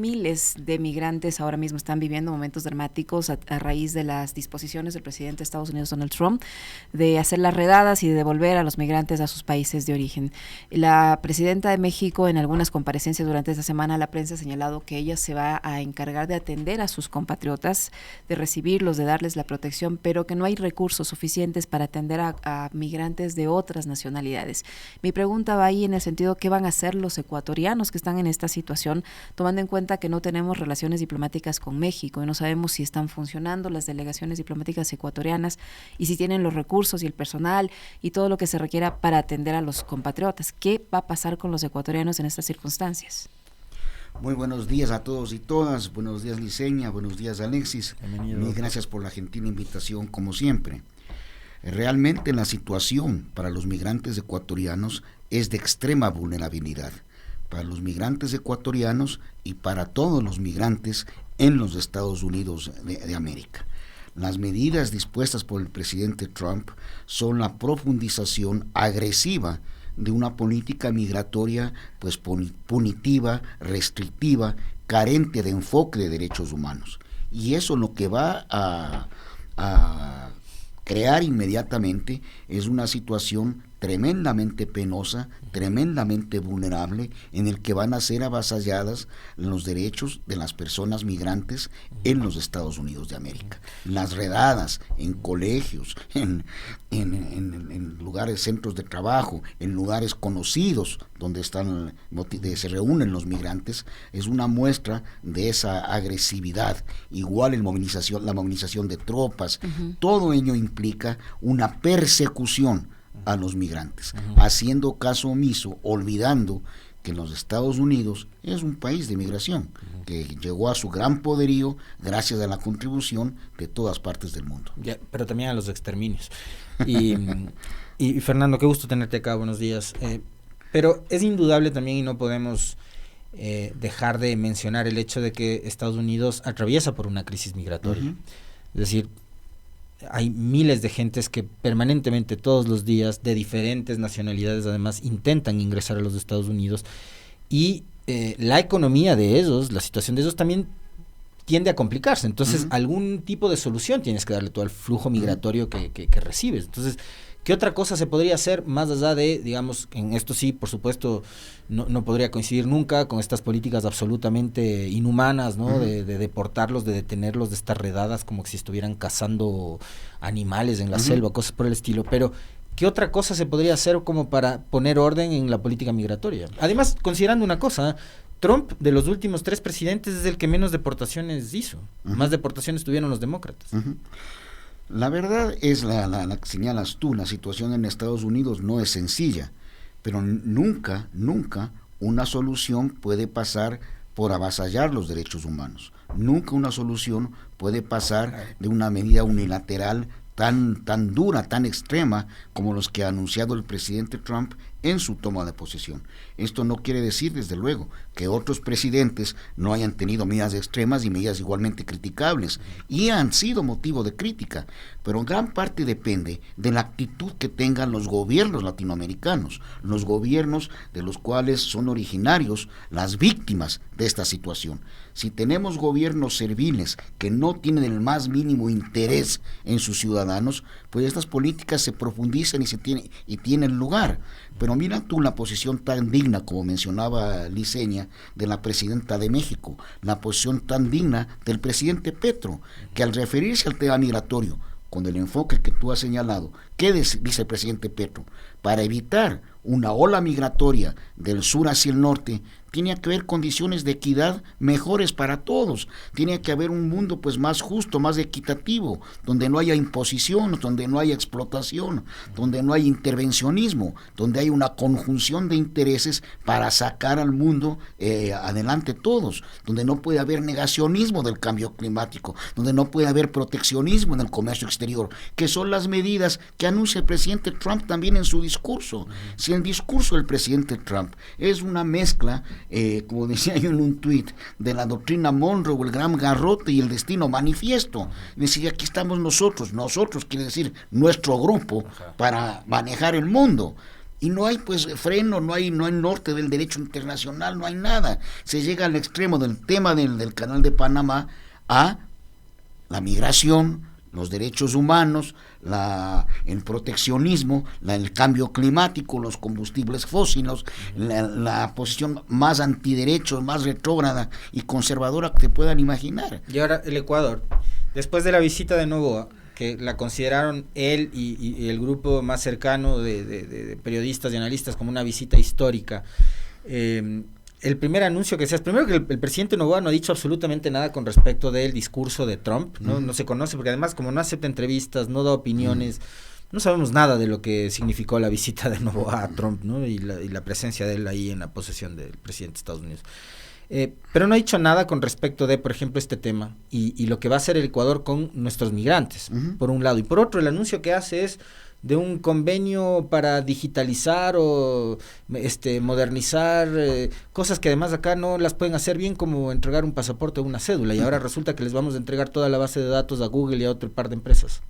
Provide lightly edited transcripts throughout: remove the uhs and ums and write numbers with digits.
miles de migrantes ahora mismo están viviendo momentos dramáticos a raíz de las disposiciones del presidente de Estados Unidos, Donald Trump, de hacer las redadas y de devolver a los migrantes a sus países de origen. La presidenta de México, en algunas comparecencias durante esta semana, la prensa ha señalado que ella se va a encargar de atender a sus compatriotas, de recibirlos, de darles la protección, pero que no hay recursos suficientes para atender a migrantes de otras nacionalidades. Mi pregunta va ahí en el sentido, ¿qué van a hacer los ecuatorianos que están en esta situación, tomando en cuenta que no tenemos relaciones diplomáticas con México y no sabemos si están funcionando las delegaciones diplomáticas ecuatorianas y si tienen los recursos y el personal y todo lo que se requiera para atender a los compatriotas? ¿Qué va a pasar con los ecuatorianos en estas circunstancias? Muy buenos días a todos y todas. Buenos días, Liceña. Buenos días, Alexis. Bienvenido. Mil gracias por la gentil invitación, como siempre. Realmente la situación para los migrantes ecuatorianos es de extrema vulnerabilidad. Para los migrantes ecuatorianos y para todos los migrantes en los Estados Unidos de América. Las medidas dispuestas por el presidente Trump son la profundización agresiva de una política migratoria pues punitiva, restrictiva, carente de enfoque de derechos humanos. Y eso lo que va a crear inmediatamente es una situación tremendamente penosa, tremendamente vulnerable, en el que van a ser avasalladas los derechos de las personas migrantes en los Estados Unidos de América. Las redadas en colegios, en lugares, centros de trabajo, en lugares conocidos donde se reúnen los migrantes, es una muestra de esa agresividad. Igual la movilización de tropas, todo ello implica una persecución a los migrantes, haciendo caso omiso, olvidando que los Estados Unidos es un país de migración, que llegó a su gran poderío gracias a la contribución de todas partes del mundo. Ya, pero también a los exterminios. Y Fernando, qué gusto tenerte acá, buenos días. Pero es indudable también, y no podemos dejar de mencionar el hecho de que Estados Unidos atraviesa por una crisis migratoria. Es decir, hay miles de gentes que permanentemente, todos los días, de diferentes nacionalidades además, intentan ingresar a los Estados Unidos, y la economía de ellos, la situación de ellos también tiende a complicarse. Entonces algún tipo de solución tienes que darle tú al flujo migratorio que recibes. Entonces, ¿qué otra cosa se podría hacer más allá de, digamos, en esto sí, por supuesto, no podría coincidir nunca con estas políticas absolutamente inhumanas, ¿no? De deportarlos, de detenerlos, de estas redadas como si estuvieran cazando animales en la selva, cosas por el estilo, pero ¿qué otra cosa se podría hacer como para poner orden en la política migratoria? Además, considerando una cosa, Trump, de los últimos 3 presidentes, es el que menos deportaciones hizo. Más deportaciones tuvieron los demócratas. La verdad es la que señalas tú, la situación en Estados Unidos no es sencilla, pero nunca una solución puede pasar por avasallar los derechos humanos. Nunca una solución puede pasar de una medida unilateral tan dura, tan extrema como los que ha anunciado el presidente Trump en su toma de posesión. Esto no quiere decir, desde luego, que otros presidentes no hayan tenido medidas extremas y medidas igualmente criticables, y han sido motivo de crítica, pero en gran parte depende de la actitud que tengan los gobiernos latinoamericanos, los gobiernos de los cuales son originarios las víctimas de esta situación. Si tenemos gobiernos serviles que no tienen el más mínimo interés en sus ciudadanos, pues estas políticas se profundizan y tienen lugar. Pero mira tú la posición tan digna, como mencionaba Liceña, de la presidenta de México, la posición tan digna del presidente Petro, que al referirse al tema migratorio, con el enfoque que tú has señalado, ¿qué dice el presidente Petro? Para evitar una ola migratoria del sur hacia el norte, tiene que haber condiciones de equidad mejores para todos, tiene que haber un mundo pues más justo, más equitativo, donde no haya imposición, donde no haya explotación, donde no haya intervencionismo, donde hay una conjunción de intereses para sacar al mundo adelante todos, donde no puede haber negacionismo del cambio climático, donde no puede haber proteccionismo en el comercio exterior, que son las medidas que anuncia el presidente Trump también en su discurso. Si el discurso del presidente Trump es una mezcla, como decía yo en un tuit, de la doctrina Monroe, el gran garrote y el destino manifiesto. Decía, aquí estamos nosotros quiere decir nuestro grupo, para manejar el mundo. Y no hay pues freno, no hay norte del derecho internacional, no hay nada. Se llega al extremo del tema del Canal de Panamá a la migración, los derechos humanos, el proteccionismo, el cambio climático, los combustibles fósiles, la posición más antiderechos, más retrógrada y conservadora que te puedan imaginar. Y ahora el Ecuador, después de la visita de Noboa, que la consideraron él y el grupo más cercano de periodistas y analistas como una visita histórica, el primer anuncio que se hace, primero que el presidente Noboa no ha dicho absolutamente nada con respecto del discurso de Trump, no se conoce, porque además como no acepta entrevistas, no da opiniones, no sabemos nada de lo que significó la visita de Noboa a Trump, ¿no? y la presencia de él ahí en la posesión del presidente de Estados Unidos. Pero no ha dicho nada con respecto de, por ejemplo, este tema y lo que va a hacer el Ecuador con nuestros migrantes, por un lado. Y por otro, el anuncio que hace es de un convenio para digitalizar o modernizar cosas que además acá no las pueden hacer bien, como entregar un pasaporte o una cédula, y ahora resulta que les vamos a entregar toda la base de datos a Google y a otro par de empresas.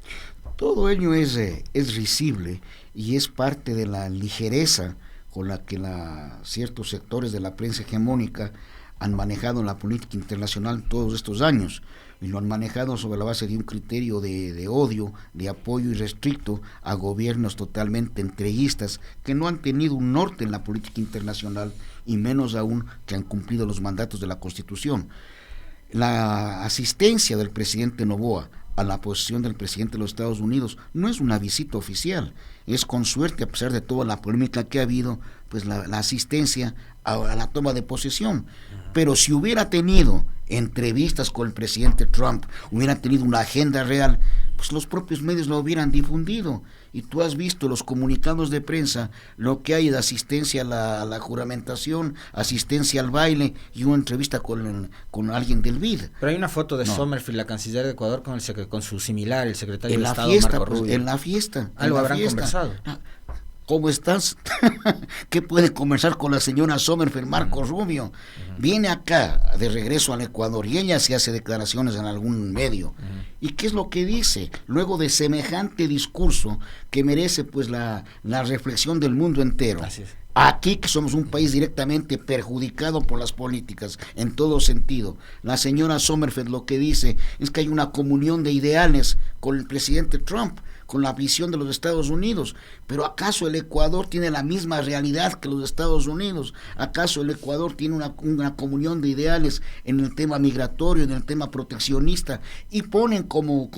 Todo ello es risible y es parte de la ligereza con la que ciertos sectores de la prensa hegemónica han manejado la política internacional todos estos años, y lo han manejado sobre la base de un criterio de odio, de apoyo irrestricto a gobiernos totalmente entreguistas que no han tenido un norte en la política internacional y menos aún que han cumplido los mandatos de la Constitución. La asistencia del presidente Noboa a la posición del presidente de los Estados Unidos no es una visita oficial, es con suerte, a pesar de toda la polémica que ha habido, pues la asistencia a la toma de posesión. Pero si hubiera tenido entrevistas con el presidente Trump, hubiera tenido una agenda real, pues los propios medios lo hubieran difundido. Y tú has visto los comunicados de prensa, lo que hay de asistencia a la juramentación, asistencia al baile y una entrevista con alguien del BID. Pero hay una foto de Sommerfield, la canciller de Ecuador, con su similar, el secretario de Estado, fiesta, Marco Rubio. En la fiesta. Algo habrán conversado. ¿Cómo estás? ¿Qué puede conversar con la señora Sommerfield, Marco Rubio? Viene acá de regreso al Ecuador y ella se hace declaraciones en algún medio. ¿Y qué es lo que dice? Luego de semejante discurso que merece pues la reflexión del mundo entero. Así es. Aquí, que somos un país directamente perjudicado por las políticas en todo sentido, la señora Sommerfield lo que dice es que hay una comunión de ideales con el presidente Trump, con la visión de los Estados Unidos. Pero ¿acaso el Ecuador tiene la misma realidad que los Estados Unidos? ¿Acaso el Ecuador tiene una comunión de ideales en el tema migratorio, en el tema proteccionista? Y ponen como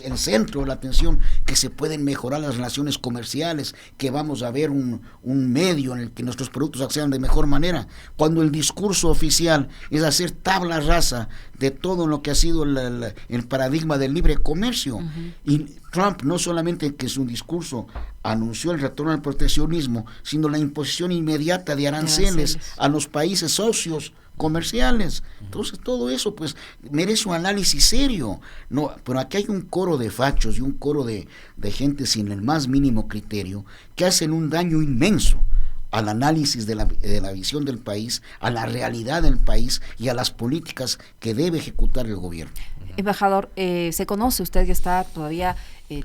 el centro de la atención que se pueden mejorar las relaciones comerciales, que vamos a ver un medio en el que nuestros productos accedan de mejor manera, cuando el discurso oficial es hacer tabla rasa de todo lo que ha sido el paradigma del libre comercio. Y Trump no solamente que su discurso anunció el retorno al proteccionismo, sino la imposición inmediata de aranceles a los países socios comerciales. Entonces todo eso pues merece un análisis serio. No, pero aquí hay un coro de fachos y un coro de gente sin el más mínimo criterio que hacen un daño inmenso al análisis de la visión del país, a la realidad del país y a las políticas que debe ejecutar el gobierno. Embajador, se conoce, usted ya está todavía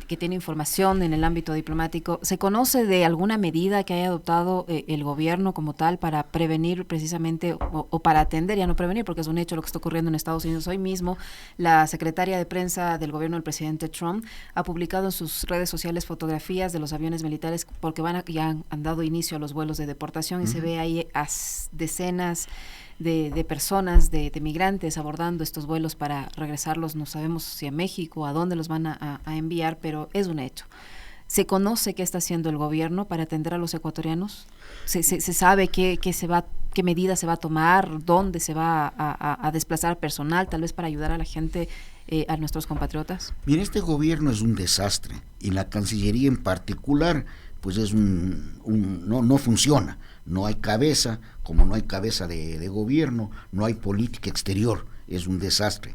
que tiene información en el ámbito diplomático, ¿se conoce de alguna medida que haya adoptado el gobierno como tal para prevenir precisamente o para atender, ya no prevenir porque es un hecho lo que está ocurriendo en Estados Unidos hoy mismo? La secretaria de prensa del gobierno del presidente Trump ha publicado en sus redes sociales fotografías de los aviones militares porque ya han dado inicio a los vuelos de deportación y se ve ahí a decenas de personas, de migrantes abordando estos vuelos para regresarlos, no sabemos si a México, a dónde los van a enviar, pero es un hecho. ¿Se conoce qué está haciendo el gobierno para atender a los ecuatorianos? ¿Se sabe qué medidas se va a tomar? ¿Dónde se va a desplazar personal, tal vez para ayudar a la gente, a nuestros compatriotas? Bien, este gobierno es un desastre y la Cancillería en particular pues es no funciona. No hay cabeza, como no hay cabeza de gobierno, no hay política exterior, es un desastre.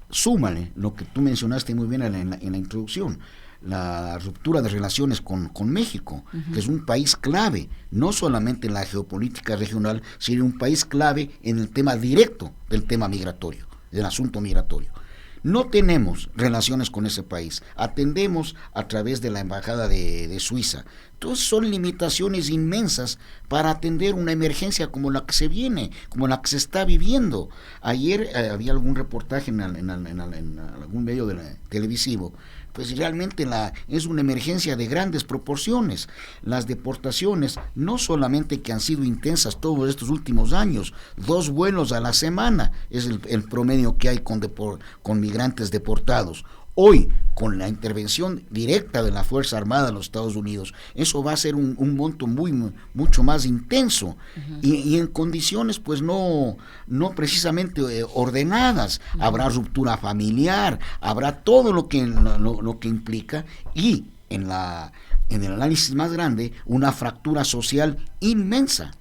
Súmale lo que tú mencionaste muy bien en la introducción, la ruptura de relaciones con México, que es un país clave, no solamente en la geopolítica regional, sino un país clave en el tema directo del tema migratorio, del asunto migratorio. No tenemos relaciones con ese país, atendemos a través de la embajada de Suiza, Entonces son limitaciones inmensas para atender una emergencia como la que se viene, como la que se está viviendo. Ayer había algún reportaje en algún medio televisivo. Pues realmente es una emergencia de grandes proporciones. Las deportaciones, no solamente que han sido intensas todos estos últimos años, 2 vuelos a la semana es el promedio que hay con migrantes deportados. Hoy, con la intervención directa de la Fuerza Armada de los Estados Unidos, eso va a ser un monto mucho más intenso, y en condiciones pues no precisamente ordenadas. Habrá ruptura familiar, habrá todo lo que implica, y en el análisis más grande, una fractura social inmensa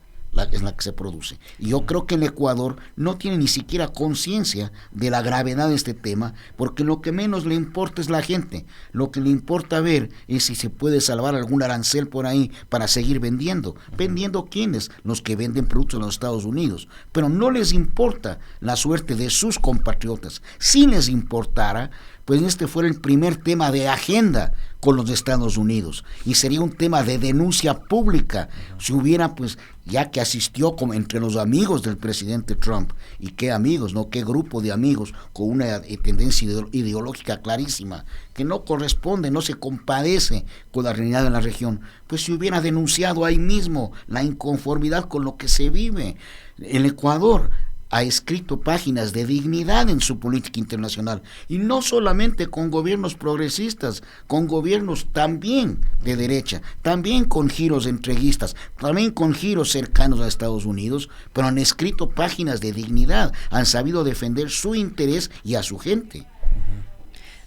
es la que se produce. Y yo creo que el Ecuador no tiene ni siquiera conciencia de la gravedad de este tema, porque lo que menos le importa es la gente. Lo que le importa ver es si se puede salvar algún arancel por ahí para seguir vendiendo. ¿Vendiendo quiénes? Los que venden productos en los Estados Unidos. Pero no les importa la suerte de sus compatriotas. Si les importara, pues este fuera el primer tema de agenda con los Estados Unidos, y sería un tema de denuncia pública si hubiera, pues, ya que asistió como entre los amigos del presidente Trump, y qué amigos, ¿no? Qué grupo de amigos con una tendencia ideológica clarísima, que no corresponde, no se compadece con la realidad de la región, pues si hubiera denunciado ahí mismo la inconformidad con lo que se vive. El Ecuador ha escrito páginas de dignidad en su política internacional, y no solamente con gobiernos progresistas, con gobiernos también de derecha, también con giros entreguistas, también con giros cercanos a Estados Unidos, pero han escrito páginas de dignidad, han sabido defender su interés y a su gente.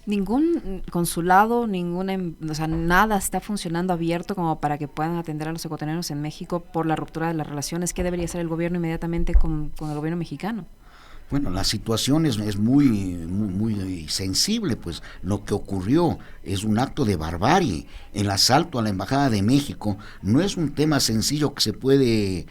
Ningún consulado, o sea, nada está funcionando abierto como para que puedan atender a los ecuatorianos en México por la ruptura de las relaciones. ¿Qué debería hacer el gobierno inmediatamente con el gobierno mexicano? Bueno, la situación es muy sensible, pues lo que ocurrió es un acto de barbarie. El asalto a la Embajada de México no es un tema sencillo que se puede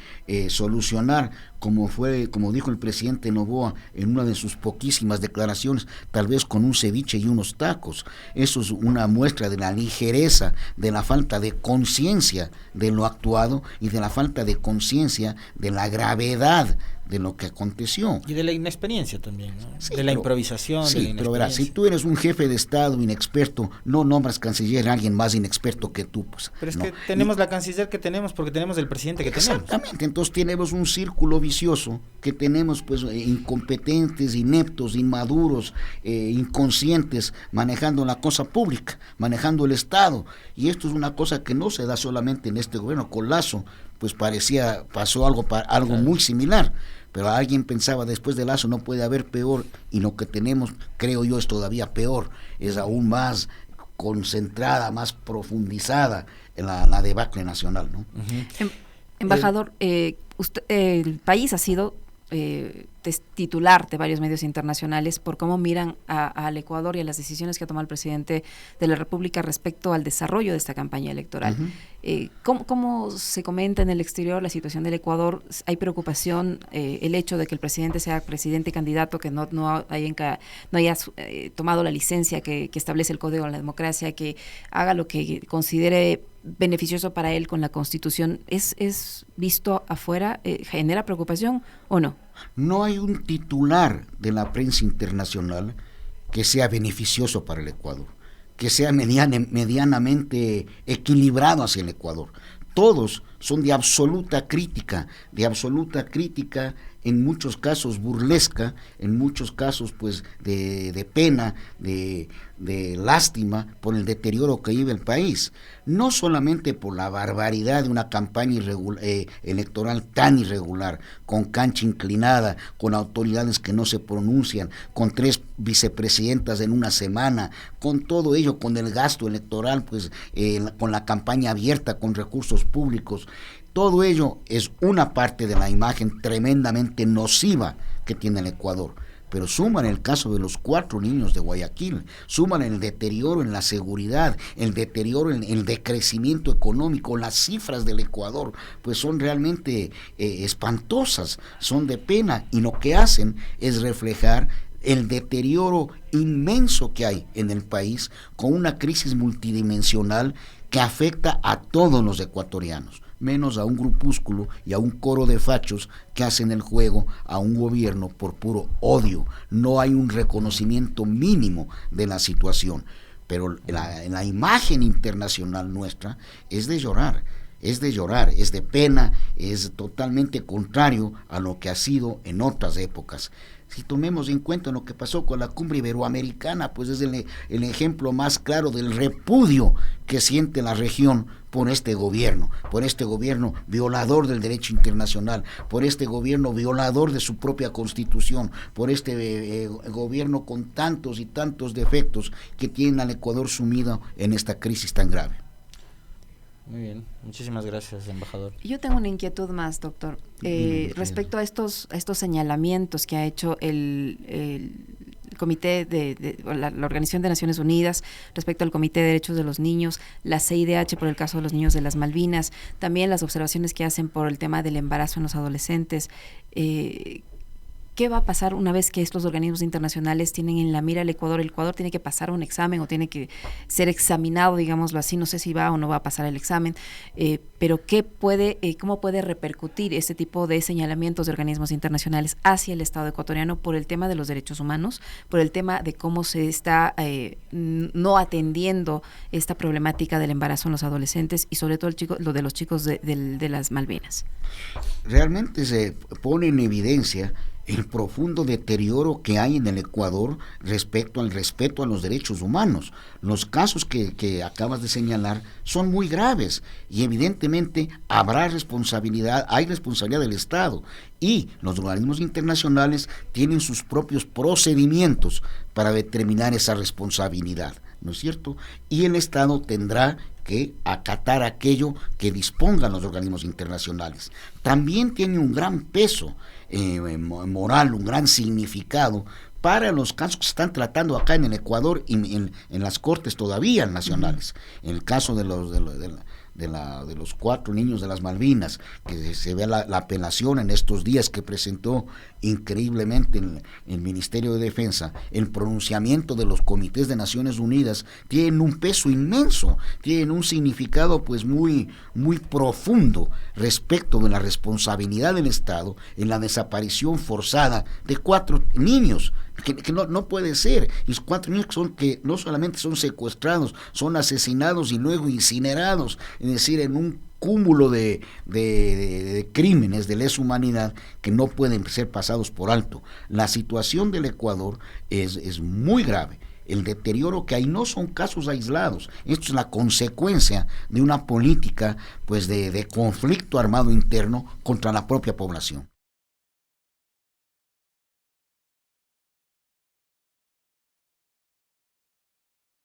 solucionar, como dijo el presidente Noboa en una de sus poquísimas declaraciones, tal vez con un ceviche y unos tacos. Eso es una muestra de la ligereza, de la falta de conciencia de lo actuado y de la falta de conciencia de la gravedad de lo que aconteció. Y de la inexperiencia también, ¿no? Sí, de la improvisación, sí, de la inexperiencia. Pero verás, si tú eres un jefe de Estado inexperto, no nombras canciller a alguien más inexperto que tú, pues. Pero es no. que tenemos la canciller que tenemos porque tenemos el presidente que tenemos. Exactamente, entonces tenemos un círculo vicioso que tenemos, pues, incompetentes, ineptos, inmaduros, inconscientes, manejando la cosa pública, manejando el Estado, y esto es una cosa que no se da solamente en este gobierno. Con Lazo, pues pasó algo claro, muy similar, pero alguien pensaba después de Lazo no puede haber peor, y lo que tenemos, creo yo, es todavía peor, es aún más concentrada, más profundizada en la debacle nacional, ¿no? Embajador, el país ha sido titular de varios medios internacionales por cómo miran al Ecuador y a las decisiones que ha tomado el presidente de la República respecto al desarrollo de esta campaña electoral. ¿Cómo se comenta en el exterior la situación del Ecuador? ¿Hay preocupación el hecho de que el presidente sea presidente y candidato, que no haya tomado la licencia que establece el Código de la Democracia, que haga lo que considere beneficioso para él con la Constitución? ¿Es visto afuera? ¿Genera preocupación o no? No hay un titular de la prensa internacional que sea beneficioso para el Ecuador, que sea medianamente equilibrado hacia el Ecuador. Todos son de absoluta crítica, en muchos casos burlesca, en muchos casos pues de pena, de lástima por el deterioro que vive el país, no solamente por la barbaridad de una campaña electoral tan irregular, con cancha inclinada, con autoridades que no se pronuncian, con 3 vicepresidentas en una semana, con todo ello, con el gasto electoral, pues con la campaña abierta, con recursos públicos. Todo ello es una parte de la imagen tremendamente nociva que tiene el Ecuador. Pero suman el caso de los 4 niños de Guayaquil, suman el deterioro en la seguridad, el deterioro en el decrecimiento económico. Las cifras del Ecuador pues son realmente espantosas, son de pena, y lo que hacen es reflejar el deterioro inmenso que hay en el país, con una crisis multidimensional que afecta a todos los ecuatorianos, menos a un grupúsculo y a un coro de fachos que hacen el juego a un gobierno por puro odio. No hay un reconocimiento mínimo de la situación, pero la imagen internacional nuestra es de llorar, es de pena, es totalmente contrario a lo que ha sido en otras épocas. Si tomemos en cuenta lo que pasó con la cumbre iberoamericana, pues es el ejemplo más claro del repudio que siente la región por este gobierno violador del derecho internacional, por este gobierno violador de su propia constitución, por este gobierno con tantos y tantos defectos que tiene al Ecuador sumido en esta crisis tan grave. Muy bien, muchísimas gracias, embajador. Yo tengo una inquietud más, doctor, respecto a estos señalamientos que ha hecho el Comité de la Organización de Naciones Unidas respecto al Comité de Derechos de los Niños, la CIDH por el caso de los niños de las Malvinas, también las observaciones que hacen por el tema del embarazo en los adolescentes. ¿Qué va a pasar una vez que estos organismos internacionales tienen en la mira al Ecuador? El Ecuador tiene que pasar un examen o tiene que ser examinado, digámoslo así. No sé si va o no va a pasar el examen, pero ¿cómo puede repercutir este tipo de señalamientos de organismos internacionales hacia el Estado ecuatoriano por el tema de los derechos humanos, por el tema de cómo se está no atendiendo esta problemática del embarazo en los adolescentes y sobre todo lo de los chicos de las Malvinas? Realmente se pone en evidencia el profundo deterioro que hay en el Ecuador respecto al respeto a los derechos humanos. Los casos que acabas de señalar son muy graves y evidentemente hay responsabilidad del Estado, y los organismos internacionales tienen sus propios procedimientos para determinar esa responsabilidad, ¿no es cierto? Y el Estado tendrá que acatar aquello que dispongan los organismos internacionales. También tiene un gran peso moral, un gran significado para los casos que se están tratando acá en el Ecuador y en las cortes todavía nacionales. En el caso de los 4 niños de las Malvinas, que se ve la apelación en estos días que presentó increíblemente el Ministerio de Defensa, el pronunciamiento de los comités de Naciones Unidas tienen un peso inmenso, tienen un significado pues muy, muy profundo respecto de la responsabilidad del Estado en la desaparición forzada de 4 niños, que no puede ser. Y 4 niños que no solamente son secuestrados, son asesinados y luego incinerados, es decir, en un cúmulo de crímenes de lesa humanidad que no pueden ser pasados por alto. La situación del Ecuador es muy grave. El deterioro que hay no son casos aislados, esto es la consecuencia de una política pues de conflicto armado interno contra la propia población.